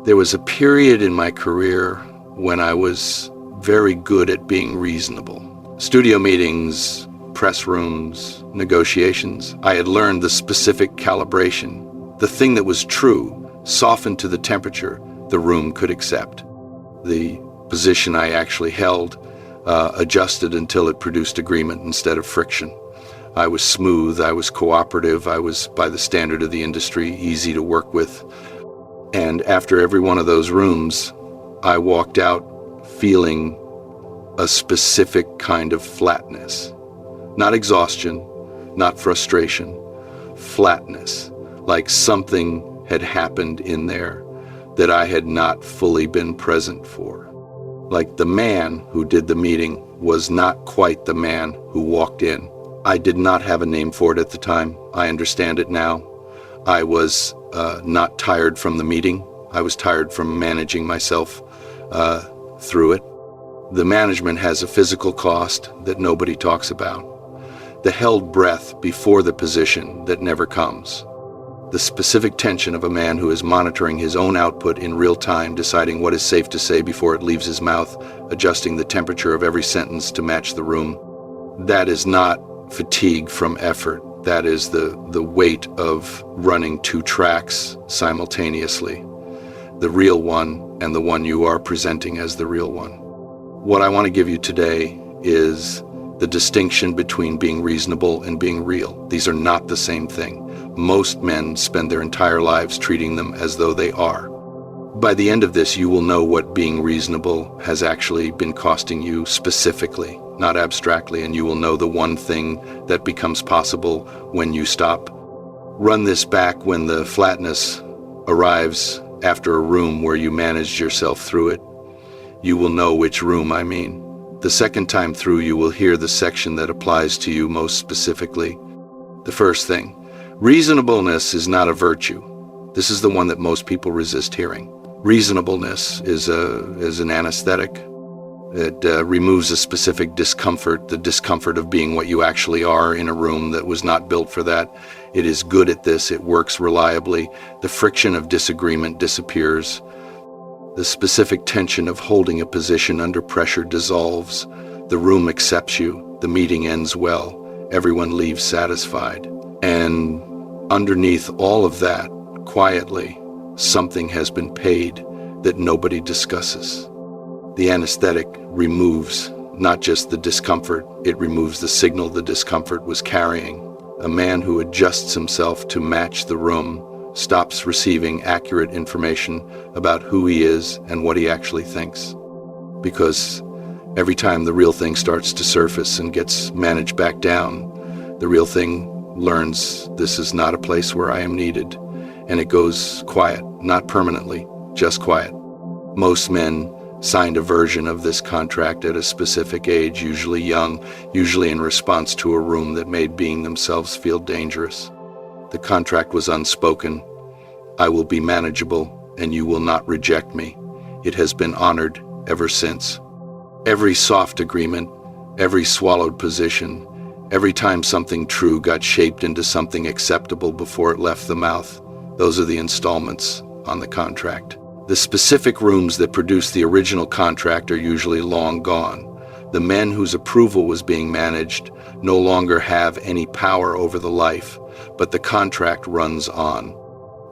There was a period in my career when I was very good at being reasonable. Studio meetings, press rooms, negotiations. I had learned the specific calibration. The thing that was true, softened to the temperature the room could accept. The position I actually held adjusted until it produced agreement instead of friction. I was smooth, I was cooperative, I was, by the standard of the industry, easy to work with. And after every one of those rooms, I walked out feeling a specific kind of flatness. Not exhaustion, not frustration, flatness, like something had happened in there that I had not fully been present for. Like the man who did the meeting was not quite the man who walked in. I did not have a name for it at the time. I understand it now. I was not tired from the meeting. I was tired from managing myself through it. The management has a physical cost that nobody talks about. The held breath before the position that never comes. The specific tension of a man who is monitoring his own output in real time, deciding what is safe to say before it leaves his mouth, adjusting the temperature of every sentence to match the room. That is not fatigue from effort. That is the weight of running two tracks simultaneously. The real one and the one you are presenting as the real one. What I want to give you today is the distinction between being reasonable and being real. These are not the same thing. Most men spend their entire lives treating them as though they are. By the end of this, you will know what being reasonable has actually been costing you specifically, not abstractly, and you will know the one thing that becomes possible when you stop. Run this back when the flatness arrives after a room where you managed yourself through it. You will know which room I mean. The second time through, you will hear the section that applies to you most specifically. The first thing, reasonableness is not a virtue. This is the one that most people resist hearing. Reasonableness is an anesthetic. It removes a specific discomfort, the discomfort of being what you actually are in a room that was not built for that. It is good at this. It works reliably. The friction of disagreement disappears. The specific tension of holding a position under pressure dissolves. The room accepts you. The meeting ends well. Everyone leaves satisfied. And underneath all of that, quietly, something has been paid that nobody discusses. The anesthetic removes not just the discomfort, it removes the signal the discomfort was carrying. A man who adjusts himself to match the room stops receiving accurate information about who he is and what he actually thinks. Because every time the real thing starts to surface and gets managed back down, the real thing learns this is not a place where I am needed. And it goes quiet, not permanently, just quiet. Most men signed a version of this contract at a specific age, usually young, usually in response to a room that made being themselves feel dangerous. The contract was unspoken. I will be manageable, and you will not reject me. It has been honored ever since. Every soft agreement, every swallowed position, every time something true got shaped into something acceptable before it left the mouth, those are the installments on the contract. The specific rooms that produce the original contract are usually long gone. The men whose approval was being managed no longer have any power over the life, but the contract runs on.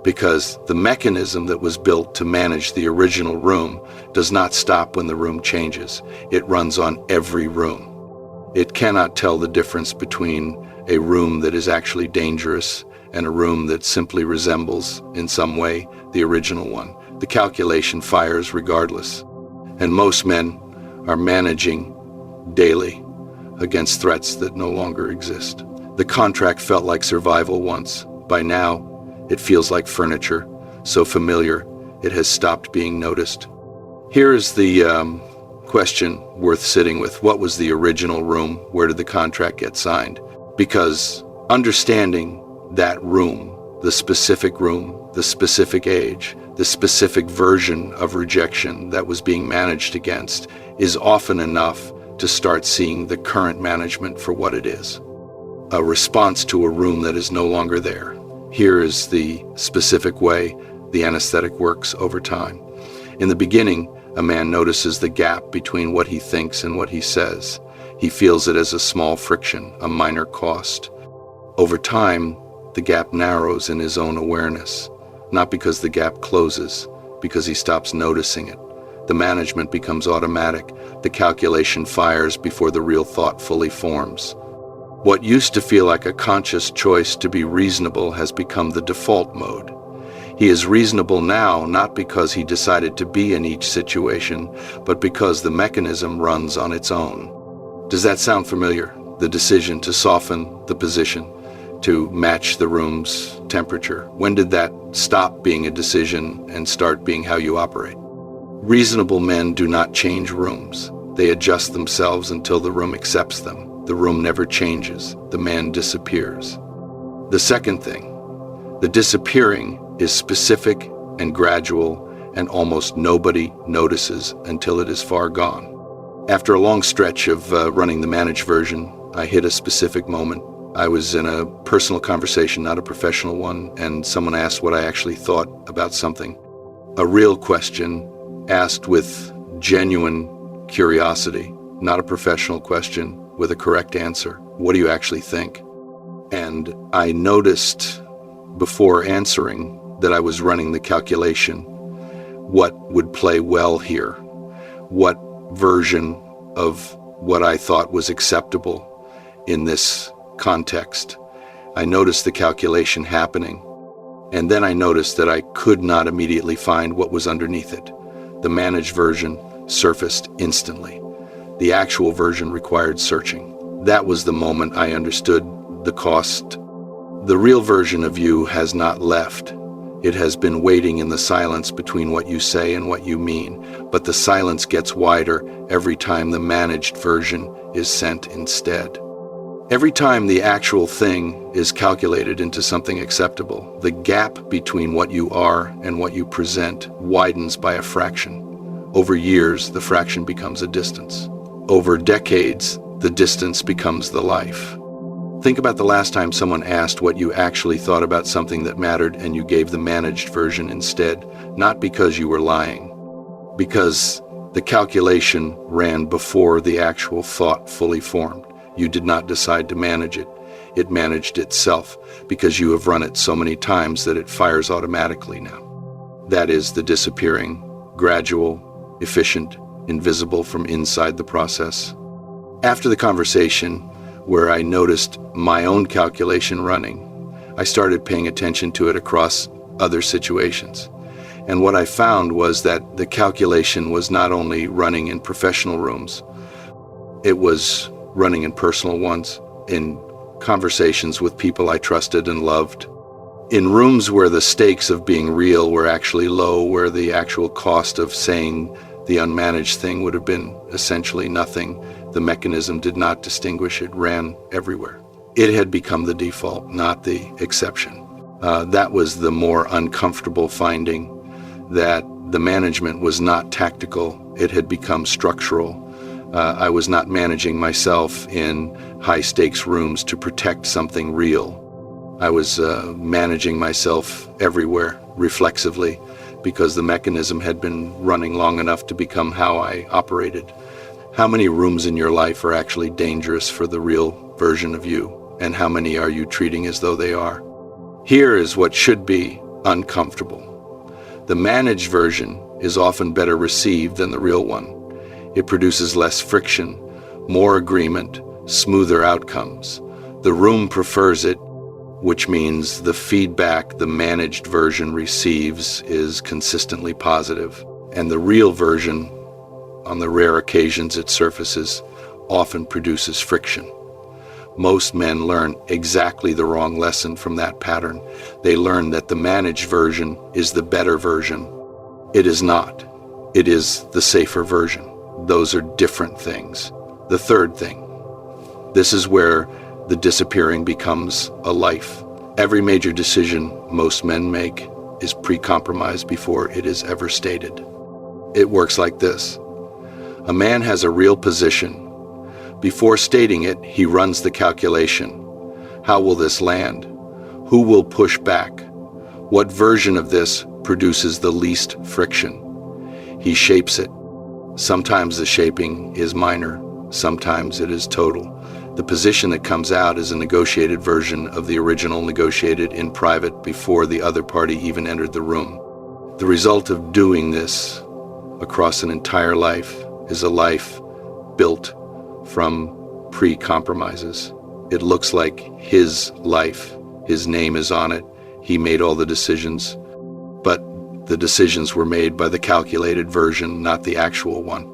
Because the mechanism that was built to manage the original room does not stop when the room changes. It runs on every room. It cannot tell the difference between a room that is actually dangerous and a room that simply resembles, in some way, the original one. The calculation fires regardless. And most men are managing daily against threats that no longer exist. The contract felt like survival once. By now, it feels like furniture, so familiar it has stopped being noticed. Here is the question worth sitting with. What was the original room? Where did the contract get signed? Because understanding that room, the specific age, the specific version of rejection that was being managed against is often enough to start seeing the current management for what it is. A response to a room that is no longer there. Here is the specific way the anesthetic works over time. In the beginning, a man notices the gap between what he thinks and what he says. He feels it as a small friction, a minor cost. Over time, the gap narrows in his own awareness, not because the gap closes, because he stops noticing it. The management becomes automatic. The calculation fires before the real thought fully forms. What used to feel like a conscious choice to be reasonable has become the default mode. He is reasonable now, not because he decided to be in each situation, but because the mechanism runs on its own. Does that sound familiar? The decision to soften the position, to match the room's temperature. When did that stop being a decision and start being how you operate? Reasonable men do not change rooms. They adjust themselves until the room accepts them. The room never changes. The man disappears. The second thing, the disappearing is specific and gradual, and almost nobody notices until it is far gone. After a long stretch of running the managed version, I hit a specific moment. I was in a personal conversation, not a professional one, and someone asked what I actually thought about something. A real question asked with genuine curiosity, not a professional question with a correct answer. What do you actually think? And I noticed before answering that I was running the calculation. What would play well here? What version of what I thought was acceptable in this context? I noticed the calculation happening, and then I noticed that I could not immediately find what was underneath it. The managed version surfaced instantly. The actual version required searching. That was the moment I understood the cost. The real version of you has not left. It has been waiting in the silence between what you say and what you mean, but the silence gets wider every time the managed version is sent instead. Every time the actual thing is calculated into something acceptable, the gap between what you are and what you present widens by a fraction. Over years, the fraction becomes a distance. Over decades, the distance becomes the life. Think about the last time someone asked what you actually thought about something that mattered and you gave the managed version instead, not because you were lying, because the calculation ran before the actual thought fully formed. You did not decide to manage it. It managed itself because you have run it so many times that it fires automatically now. That is the disappearing, gradual, efficient, invisible from inside the process. After the conversation, where I noticed my own calculation running, I started paying attention to it across other situations. And what I found was that the calculation was not only running in professional rooms, it was running in personal ones, in conversations with people I trusted and loved, in rooms where the stakes of being real were actually low, where the actual cost of saying the unmanaged thing would have been essentially nothing. The mechanism did not distinguish, it ran everywhere. It had become the default, not the exception. That was the more uncomfortable finding, that the management was not tactical, it had become structural. I was not managing myself in high-stakes rooms to protect something real. I was managing myself everywhere, reflexively, because the mechanism had been running long enough to become how I operated. How many rooms in your life are actually dangerous for the real version of you, and how many are you treating as though they are? Here is what should be uncomfortable. The managed version is often better received than the real one. It produces less friction, more agreement, smoother outcomes. The room prefers it, which means the feedback the managed version receives is consistently positive, and the real version, on the rare occasions it surfaces, often produces friction. Most men learn exactly the wrong lesson from that pattern. They learn that the managed version is the better version. It is not. It is the safer version. Those are different things. The third thing. This is where the disappearing becomes a life. Every major decision most men make is pre-compromised before it is ever stated. It works like this. A man has a real position. Before stating it, he runs the calculation. How will this land? Who will push back? What version of this produces the least friction. He shapes it. Sometimes the shaping is minor, sometimes it is total. The position that comes out is a negotiated version of the original negotiated in private before the other party even entered the room. The result of doing this across an entire life is a life built from pre-compromises. It looks like his life. His name is on it. He made all the decisions, but the decisions were made by the calculated version, not the actual one.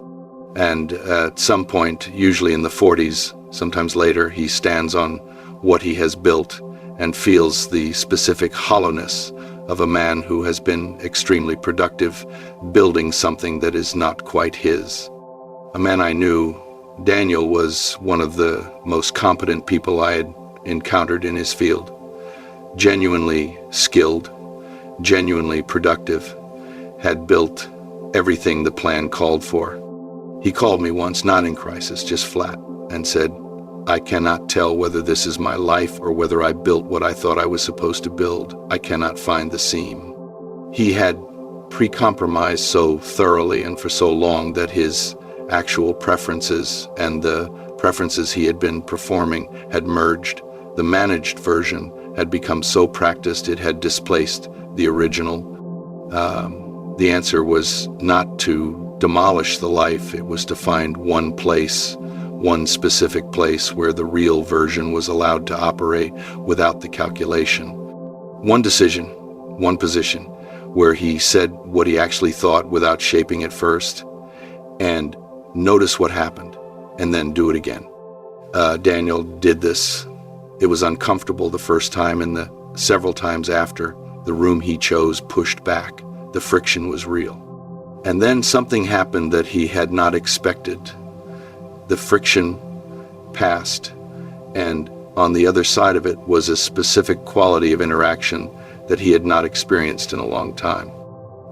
And at some point, usually in the 40s, sometimes later, he stands on what he has built and feels the specific hollowness of a man who has been extremely productive, building something that is not quite his. A man I knew, Daniel, was one of the most competent people I had encountered in his field. Genuinely skilled, genuinely productive, had built everything the plan called for. He called me once, not in crisis, just flat, and said, "I cannot tell whether this is my life or whether I built what I thought I was supposed to build. I cannot find the seam." He had pre-compromised so thoroughly and for so long that his actual preferences and the preferences he had been performing had merged. The managed version had become so practiced it had displaced the original. The answer was not to demolish the life, it was to find one place, one specific place where the real version was allowed to operate without the calculation. One decision, one position, where he said what he actually thought without shaping it first, and notice what happened, and then do it again. Daniel did this. It was uncomfortable the first time, and the several times after, the room he chose pushed back. The friction was real. And then something happened that he had not expected. The friction passed, and on the other side of it was a specific quality of interaction that he had not experienced in a long time.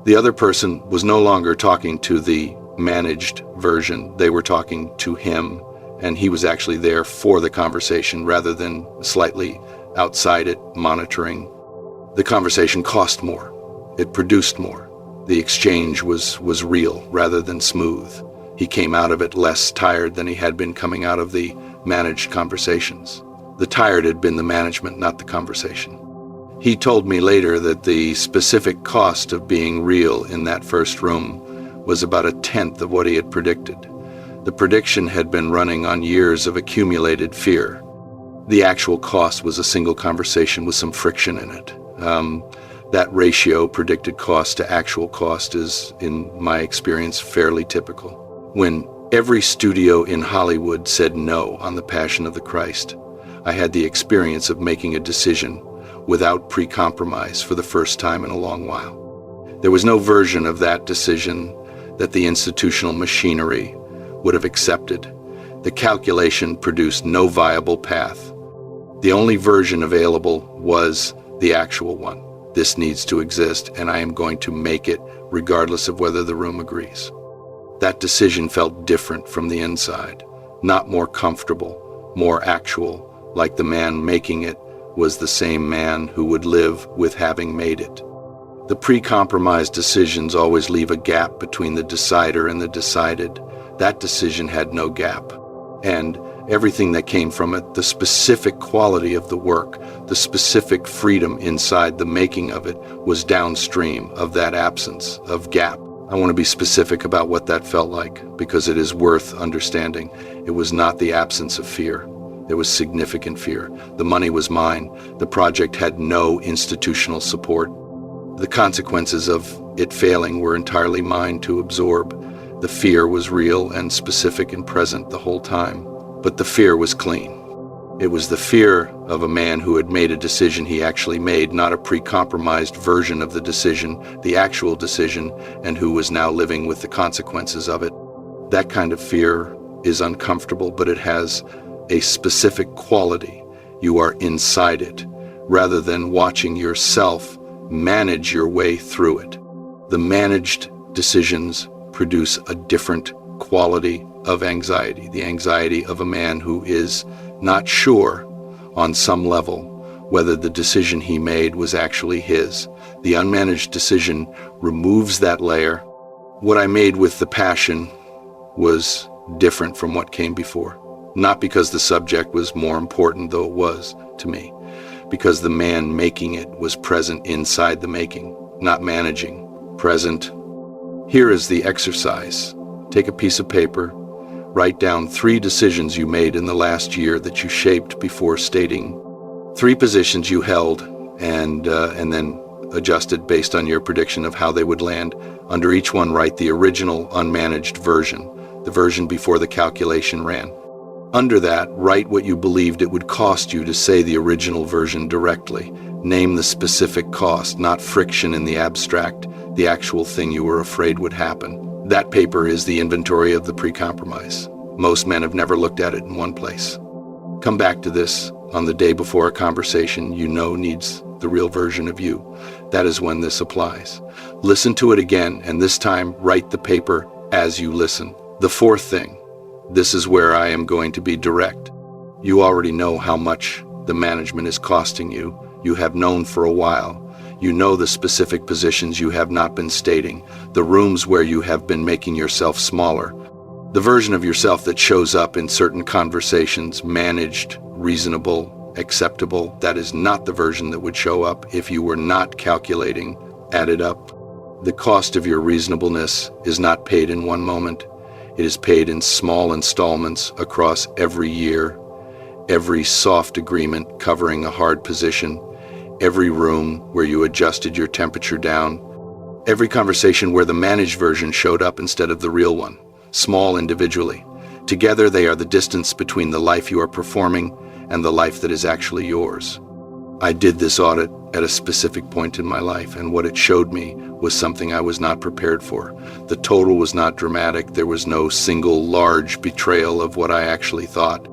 The other person was no longer talking to the managed version. They were talking to him, and he was actually there for the conversation rather than slightly outside it, monitoring. The conversation cost more. It produced more. The exchange was real rather than smooth. He came out of it less tired than he had been coming out of the managed conversations. The tired had been the management, not the conversation. He told me later that the specific cost of being real in that first room was about 1/10 of what he had predicted. The prediction had been running on years of accumulated fear. The actual cost was a single conversation with some friction in it. That ratio, predicted cost to actual cost, is, in my experience, fairly typical. When every studio in Hollywood said no on The Passion of the Christ, I had the experience of making a decision without pre-compromise for the first time in a long while. There was no version of that decision that the institutional machinery would have accepted. The calculation produced no viable path. The only version available was the actual one. This needs to exist, and I am going to make it regardless of whether the room agrees. That decision felt different from the inside, not more comfortable, more actual, like the man making it was the same man who would live with having made it. The pre-compromised decisions always leave a gap between the decider and the decided. That decision had no gap. And everything that came from it, the specific quality of the work, the specific freedom inside the making of it, was downstream of that absence of gap. I want to be specific about what that felt like, because it is worth understanding. It was not the absence of fear. There was significant fear. The money was mine. The project had no institutional support. The consequences of it failing were entirely mine to absorb. The fear was real and specific and present the whole time. But the fear was clean. It was the fear of a man who had made a decision he actually made, not a pre-compromised version of the decision, the actual decision, and who was now living with the consequences of it. That kind of fear is uncomfortable, but it has a specific quality. You are inside it, rather than watching yourself manage your way through it. The managed decisions produce a different quality of anxiety, the anxiety of a man who is not sure on some level whether the decision he made was actually his. The unmanaged decision removes that layer. What I made with the passion was different from what came before. Not because the subject was more important, though it was to me, because the man making it was present inside the making, not managing, present. Here is the exercise. Take a piece of paper, write down 3 decisions you made in the last year that you shaped before stating, 3 positions you held and then adjusted based on your prediction of how they would land. Under each one, write the original unmanaged version, the version before the calculation ran. Under that, write what you believed it would cost you to say the original version directly. Name the specific cost, not friction in the abstract, the actual thing you were afraid would happen. That paper is the inventory of the pre-compromise. Most men have never looked at it in one place. Come back to this on the day before a conversation you know needs the real version of you. That is when this applies. Listen to it again, and this time write the paper as you listen. The 4th thing. This is where I am going to be direct. You already know how much the management is costing you. You have known for a while. You know the specific positions you have not been stating, the rooms where you have been making yourself smaller. The version of yourself that shows up in certain conversations, managed, reasonable, acceptable, that is not the version that would show up if you were not calculating, added up. The cost of your reasonableness is not paid in one moment. It is paid in small installments across every year, every soft agreement covering a hard position, every room where you adjusted your temperature down, every conversation where the managed version showed up instead of the real one, small individually. Together they are the distance between the life you are performing and the life that is actually yours. I did this audit at a specific point in my life, and what it showed me was something I was not prepared for. The total was not dramatic. There was no single large betrayal of what I actually thought.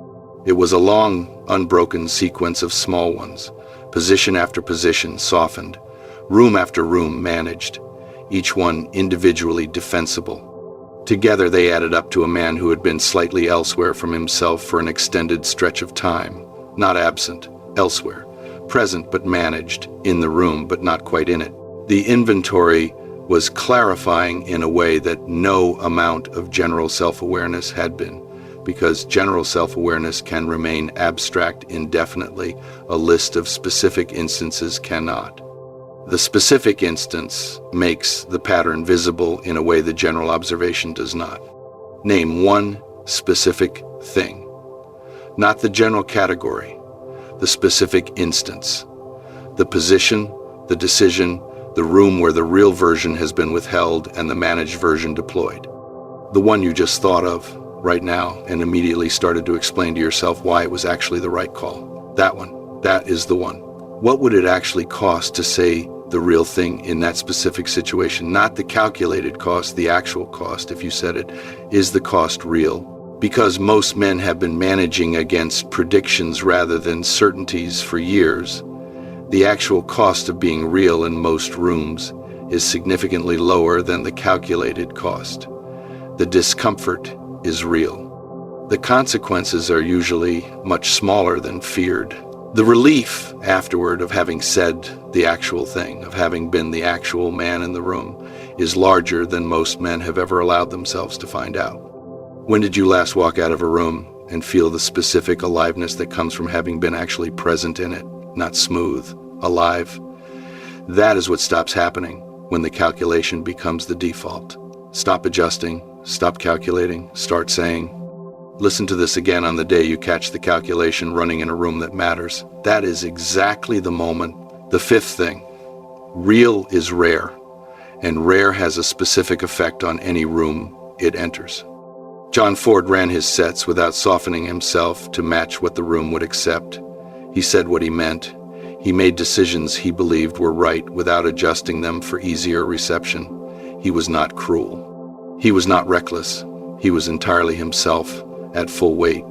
It was a long, unbroken sequence of small ones, position after position softened, room after room managed, each one individually defensible. Together they added up to a man who had been slightly elsewhere from himself for an extended stretch of time, not absent, elsewhere. Present but managed, in the room but not quite in it. The inventory was clarifying in a way that no amount of general self-awareness had been, because general self-awareness can remain abstract indefinitely. A list of specific instances cannot. The specific instance makes the pattern visible in a way the general observation does not. Name one specific thing, not the general category. The specific instance, the position, the decision, the room where the real version has been withheld and the managed version deployed. The one you just thought of right now and immediately started to explain to yourself why it was actually the right call. That one, that is the one. What would it actually cost to say the real thing in that specific situation? Not the calculated cost, the actual cost. If you said it, is the cost real? Because most men have been managing against predictions rather than certainties for years, the actual cost of being real in most rooms is significantly lower than the calculated cost. The discomfort is real. The consequences are usually much smaller than feared. The relief afterward of having said the actual thing, of having been the actual man in the room, is larger than most men have ever allowed themselves to find out. When did you last walk out of a room and feel the specific aliveness that comes from having been actually present in it, not smooth, alive? That is what stops happening when the calculation becomes the default. Stop adjusting, stop calculating, start saying. Listen to this again on the day you catch the calculation running in a room that matters. That is exactly the moment. The 5th thing, real is rare, and rare has a specific effect on any room it enters. John Ford ran his sets without softening himself to match what the room would accept. He said what he meant. He made decisions he believed were right without adjusting them for easier reception. He was not cruel. He was not reckless. He was entirely himself, at full weight,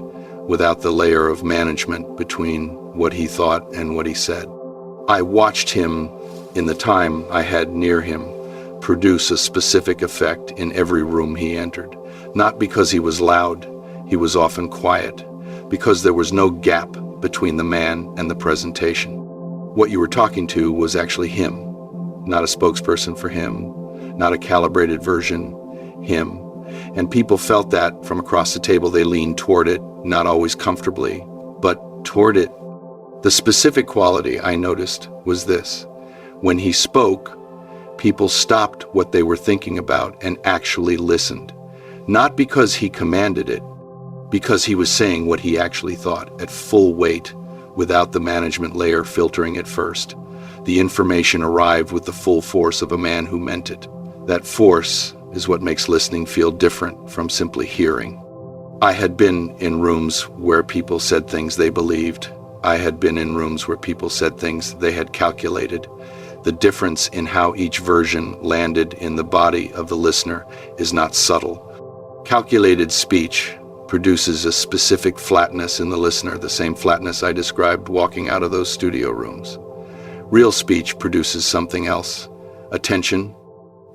without the layer of management between what he thought and what he said. I watched him, in the time I had near him, produce a specific effect in every room he entered. Not because he was loud, he was often quiet, because there was no gap between the man and the presentation. What you were talking to was actually him, not a spokesperson for him, not a calibrated version, him. And people felt that from across the table. They leaned toward it, not always comfortably, but toward it. The specific quality I noticed was this. When he spoke, people stopped what they were thinking about and actually listened. Not because he commanded it, because he was saying what he actually thought at full weight, without the management layer filtering it first. The information arrived with the full force of a man who meant it. That force is what makes listening feel different from simply hearing. I had been in rooms where people said things they believed. I had been in rooms where people said things they had calculated. The difference in how each version landed in the body of the listener is not subtle. Calculated speech produces a specific flatness in the listener, the same flatness I described walking out of those studio rooms. Real speech produces something else, attention,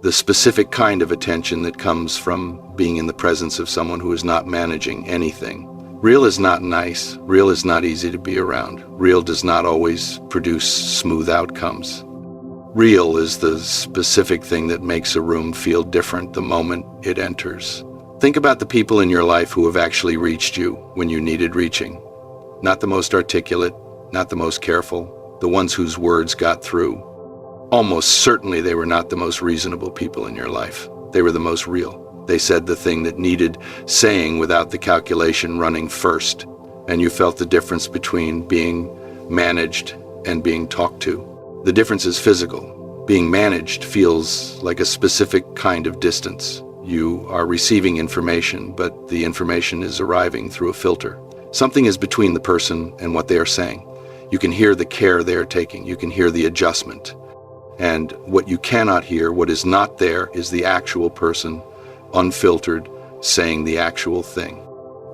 the specific kind of attention that comes from being in the presence of someone who is not managing anything. Real is not nice. Real is not easy to be around. Real does not always produce smooth outcomes. Real is the specific thing that makes a room feel different the moment it enters. Think about the people in your life who have actually reached you when you needed reaching. Not the most articulate, not the most careful, the ones whose words got through. Almost certainly they were not the most reasonable people in your life. They were the most real. They said the thing that needed saying without the calculation running first. And you felt the difference between being managed and being talked to. The difference is physical. Being managed feels like a specific kind of distance. You are receiving information, but the information is arriving through a filter. Something is between the person and what they are saying. You can hear the care they are taking. You can hear the adjustment. And what you cannot hear, what is not there, is the actual person, unfiltered, saying the actual thing.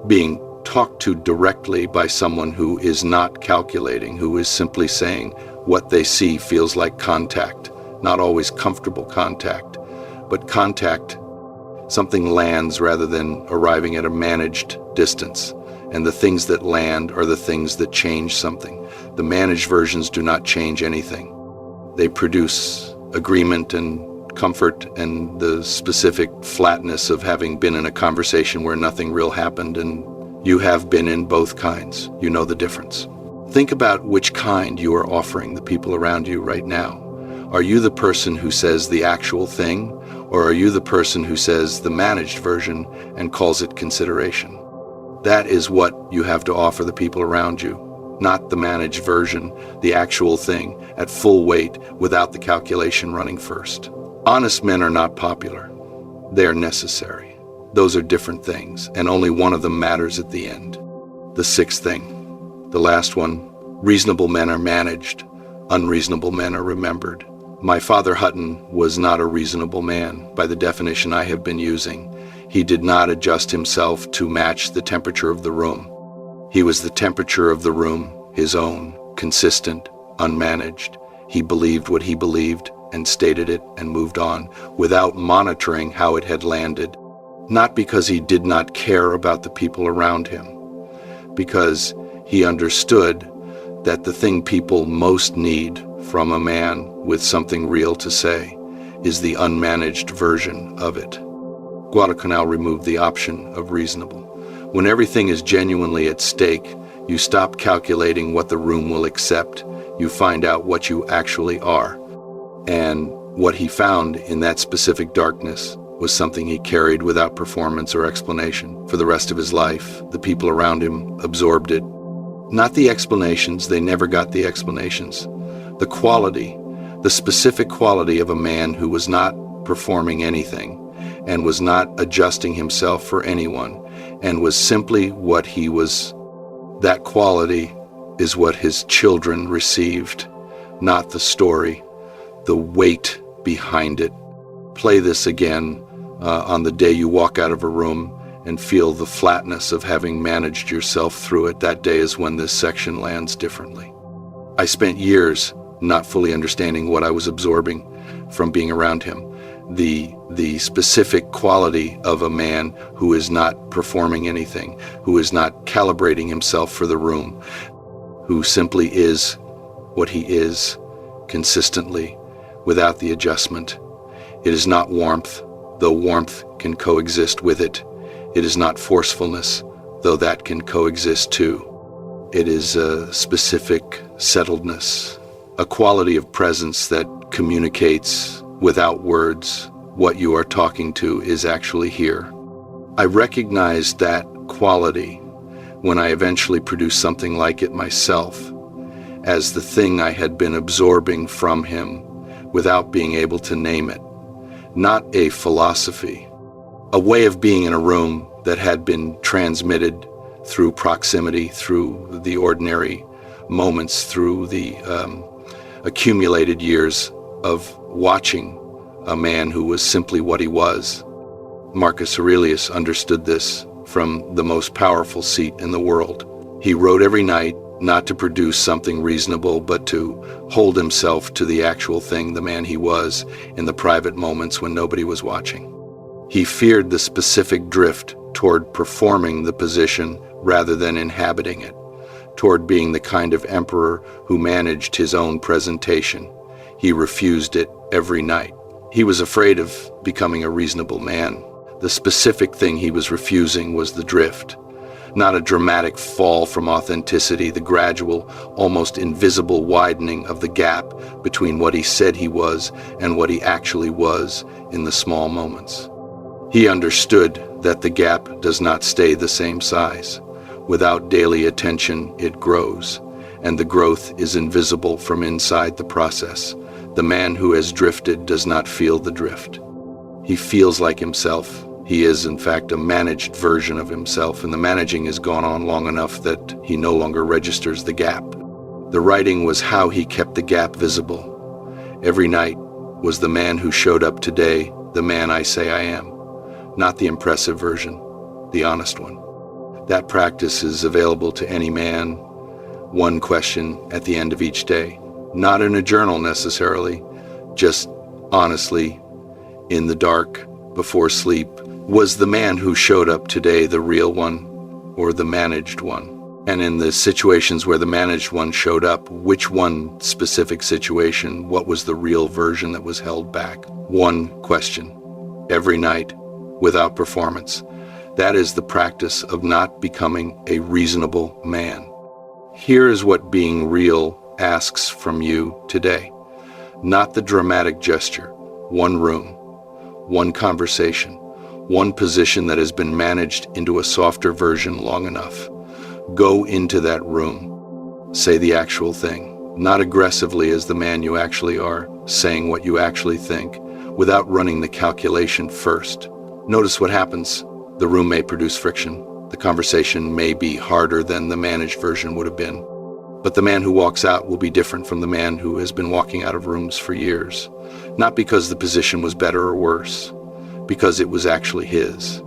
Being talked to directly by someone who is not calculating, who is simply saying what they see feels like contact. Not always comfortable contact, but contact. Something lands rather than arriving at a managed distance. And the things that land are the things that change something. The managed versions do not change anything. They produce agreement and comfort and the specific flatness of having been in a conversation where nothing real happened, and you have been in both kinds. You know the difference. Think about which kind you are offering the people around you right now. Are you the person who says the actual thing, or are you the person who says the managed version and calls it consideration? That is what you have to offer the people around you. Not the managed version, the actual thing, at full weight, without the calculation running first. Honest men are not popular. They are necessary. Those are different things, and only one of them matters at the end. The sixth thing, the last one, reasonable men are managed, unreasonable men are remembered. My father Hutton was not a reasonable man, by the definition I have been using. He did not adjust himself to match the temperature of the room. He was the temperature of the room, his own, consistent, unmanaged. He believed what he believed and stated it and moved on without monitoring how it had landed. Not because he did not care about the people around him, because he understood that the thing people most need from a man with something real to say is the unmanaged version of it. Guadalcanal removed the option of reasonable. When everything is genuinely at stake, you stop calculating what the room will accept. You find out what you actually are. And what he found in that specific darkness was something he carried without performance or explanation for the rest of his life. The people around him absorbed it. Not the explanations, they never got the explanations. The quality, the specific quality of a man who was not performing anything and was not adjusting himself for anyone and was simply what he was. That quality is what his children received, not the story, the weight behind it. Play this again on the day you walk out of a room and feel the flatness of having managed yourself through it. That day is when this section lands differently. I spent years not fully understanding what I was absorbing from being around him. The specific quality of a man who is not performing anything, who is not calibrating himself for the room, who simply is what he is consistently, without the adjustment. It is not warmth, though warmth can coexist with it. It is not forcefulness, though that can coexist too. It is a specific settledness, a quality of presence that communicates without words what you are talking to is actually here. I recognized that quality when I eventually produced something like it myself, as the thing I had been absorbing from him without being able to name it. Not a philosophy, a way of being in a room that had been transmitted through proximity, through the ordinary moments, through the accumulated years of watching a man who was simply what he was. Marcus Aurelius understood this from the most powerful seat in the world. He wrote every night not to produce something reasonable, but to hold himself to the actual thing, the man he was, in the private moments when nobody was watching. He feared the specific drift toward performing the position rather than inhabiting it, toward being the kind of emperor who managed his own presentation. He refused it every night. He was afraid of becoming a reasonable man. The specific thing he was refusing was the drift, not a dramatic fall from authenticity, the gradual, almost invisible widening of the gap between what he said he was and what he actually was in the small moments. He understood that the gap does not stay the same size. Without daily attention, it grows, and the growth is invisible from inside the process. The man who has drifted does not feel the drift. He feels like himself. He is, in fact, a managed version of himself, and the managing has gone on long enough that he no longer registers the gap. The writing was how he kept the gap visible. Every night was the man who showed up today, the man I say I am, not the impressive version, the honest one. That practice is available to any man. One question at the end of each day, not in a journal necessarily, just honestly, in the dark, before sleep. Was the man who showed up today the real one or the managed one? And in the situations where the managed one showed up, which one specific situation, what was the real version that was held back? One question, every night, without performance. That is the practice of not becoming a reasonable man. Here is what being real asks from you today. Not the dramatic gesture, one room, one conversation, one position that has been managed into a softer version long enough. Go into that room. Say the actual thing, not aggressively as the man you actually are, saying what you actually think, without running the calculation first. Notice what happens. The room may produce friction. The conversation may be harder than the managed version would have been. But the man who walks out will be different from the man who has been walking out of rooms for years. Not because the position was better or worse, because it was actually his.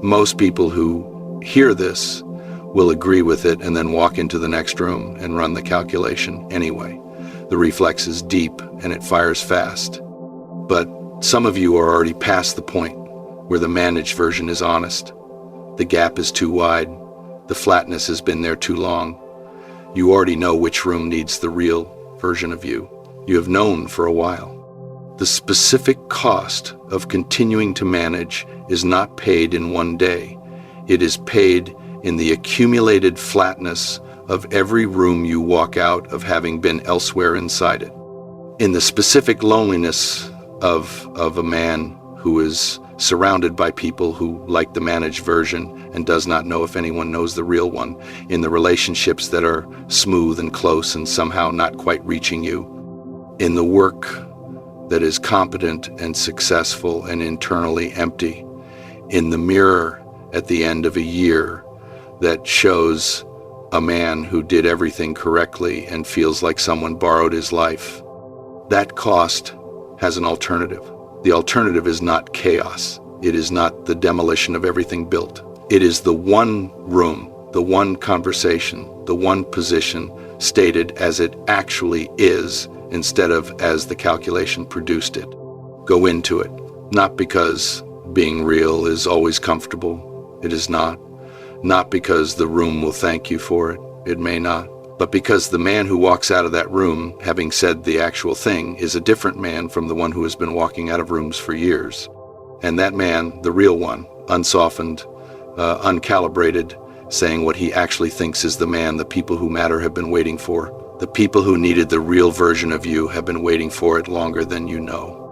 Most people who hear this will agree with it and then walk into the next room and run the calculation anyway. The reflex is deep and it fires fast. But some of you are already past the point where the managed version is honest. The gap is too wide. The flatness has been there too long. You already know which room needs the real version of you. You have known for a while. The specific cost of continuing to manage is not paid in one day. It is paid in the accumulated flatness of every room you walk out of having been elsewhere inside it. In the specific loneliness of a man who is surrounded by people who like the managed version and does not know if anyone knows the real one, in the relationships that are smooth and close and somehow not quite reaching you, in the work that is competent and successful and internally empty, in the mirror at the end of a year that shows a man who did everything correctly and feels like someone borrowed his life. That cost has an alternative. The alternative is not chaos. It is not the demolition of everything built. It is the one room, the one conversation, the one position stated as it actually is, instead of as the calculation produced it. Go into it, not because being real is always comfortable. It is not. Not because the room will thank you for it. It may not. But because the man who walks out of that room, having said the actual thing, is a different man from the one who has been walking out of rooms for years. And that man, the real one, unsoftened, uncalibrated, saying what he actually thinks is the man the people who matter have been waiting for. The people who needed the real version of you have been waiting for it longer than you know.